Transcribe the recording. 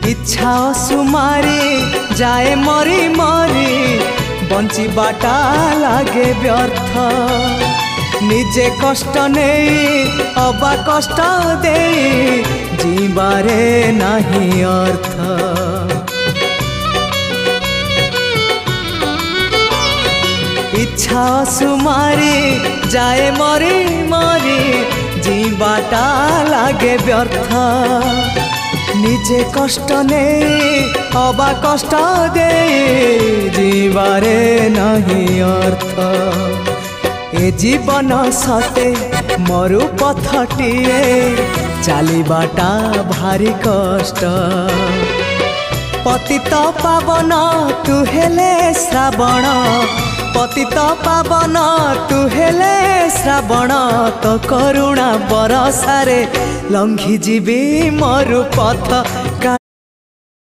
इच्छा सुमारी जाए मरी मरी बंचिबाटा लागे व्यर्थ निजे कष्ट नहीं अबा कष्ट दे जीवारे नहीं अर्थ। इच्छा सुमारी जाए मरी मरी जीवाटा लागे व्यर्थ निजे कष्ट नहीं अबा कष्ट दे जीवारे नहीं अर्थ। ए जीवन सते मरु पथटिए चलीबाटा भारी कष्ट पतित पावन तू हेले श्रावण पतित पावन तू हेले श्रावण तो करुणा बरसारे लंघी जीवी मरु पथ